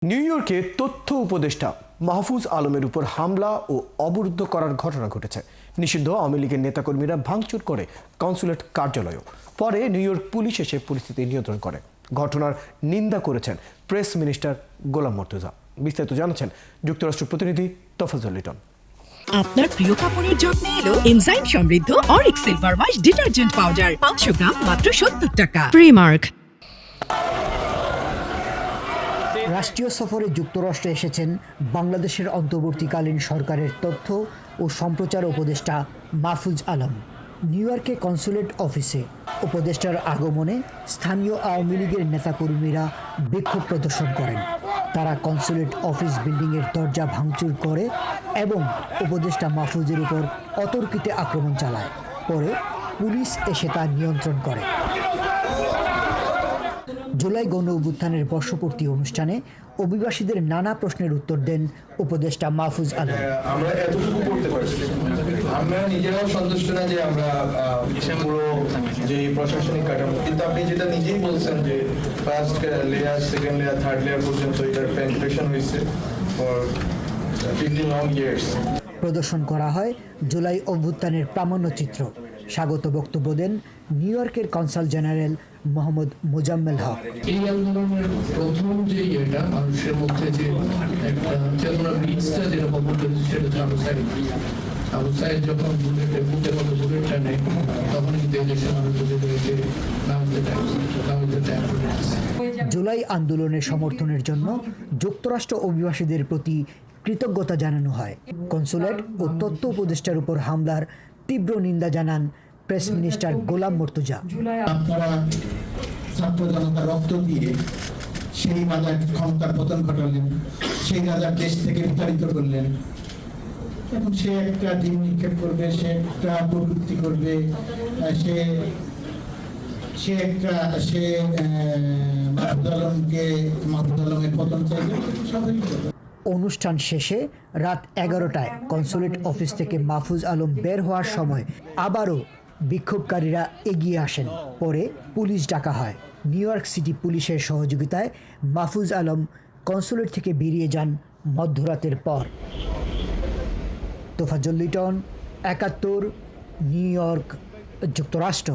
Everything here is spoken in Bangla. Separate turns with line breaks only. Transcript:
নিউ ইয়র্কে তথ্য উপদেষ্টা মাহফুজ আলমের উপর হামলা ও অবরুদ্ধ করার ঘটনা ঘটেছে। নিষিদ্ধ আওয়ামী লীগের নেতাকর্মীরা ভাঙচুর করে কনসুলেট কার্যালয়ও। পরে নিউ ইয়র্ক পুলিশ এসে পরিস্থিতি নিয়ন্ত্রণ করে। ঘটনার নিন্দা করেছেন প্রেস মিনিস্টার গোলাম মর্তুজা। বিস্তারিত জানাচ্ছেন যুক্তরাষ্ট্র প্রতিনিধি তফাজ্জল লিটন।
আপনার প্রিয় কাপড়ের যত্নে এলো এনজাইম সমৃদ্ধ Arik silver wash detergent powder 500 গ্রাম মাত্র 70 টাকা। প্রিমার্ক।
রাষ্ট্রীয় সফরে যুক্তরাষ্ট্রে এসেছেন বাংলাদেশের অন্তর্বর্তীকালীন সরকারের তথ্য ও সম্প্রচার উপদেষ্টা মাহফুজ আলম। নিউ ইয়র্কে কনসুলেট অফিসে উপদেষ্টার আগমনে স্থানীয় আওয়ামী লীগের নেতাকর্মীরা বিক্ষোভ প্রদর্শন করেন। তারা কনসুলেট অফিস বিল্ডিংয়ের দরজা ভাঙচুর করে এবং উপদেষ্টা মাহফুজের উপর অতর্কিতে আক্রমণ চালায়। পরে পুলিশ এসে তা নিয়ন্ত্রণ করে। জুলাই গণ অভ্যুত্থানের বর্ষপূর্তি অনুষ্ঠানে অভিবাসীদের নানা প্রশ্নের উত্তর দেন উপদেষ্টা মাহফুজ আলম।
আমরা এতটুকু করতে পারছি, আমরা নিজেরাও সন্তুষ্ট না যে আমরা পুরো যে প্রশাসনিক কাঠামো, কিন্তু আপনি যেটা নিজেই বলছেন যে first layer, second layer, third layer পর্যন্ত এটার পেনিট্রেশন হয়েছে ফর 50 লং ইয়ার্স।
প্রদর্শন করা হয় জুলাই অভ্যুত্থানের প্রামাণ্যচিত্র। স্বাগত বক্তব্য দেন নিউ ইয়র্কের কনসাল জেনারেল মোহাম্মদ মোজাম্মেল হক।
এই আন্দোলনের প্রথম যে ইয়েটা মানুষের মধ্যে যে একটা চেতনা বীজটা যেটা বপন করেছে সেটা হচ্ছে আবু সাইদ যখন বুলেটের বুকের মধ্যে বুলেট টানে তখন কিন্তু এই দেশের মানুষ বুঝে রয়েছে
জুলাই আন্দোলনের সমর্থনের জন্য যুক্তরাষ্ট্র অভিবাসীদের প্রতি কৃতজ্ঞতা জানানো হয়। কনসুলেট ও তথ্য উপদেষ্টার উপর হামলার তীব্র নিন্দা জানান প্রেস মিনিস্টার গোলাম মর্তুজা।
আপনারা ছাত্র জনতার রক্ত দিয়ে সেই রাজার ক্ষমতার পতন ঘটালেন, সেই রাজার দেশ থেকে বিতাড়িত করলেন। এখন সে একটা ডিম নিক্ষেপ করবে, সে একটা প্রবৃত্তি করবে, সে মাহফুজ আলমের পতন চাইবে।
অনুষ্ঠান শেষে রাত 11টায় কনসুলেট অফিস থেকে মাহফুজ আলম বের হওয়ার সময় আবারও বিক্ষোভকারীরা এগিয়ে আসেন। পরে পুলিশ ডাকা হয়। নিউ ইয়র্ক সিটি পুলিশের সহযোগিতায় মাহফুজ আলম কনসুলেট থেকে বেরিয়ে যান মধ্যরাতের পর। তফাজ্জল লিটন, 71, নিউ ইয়র্ক, যুক্তরাষ্ট্র।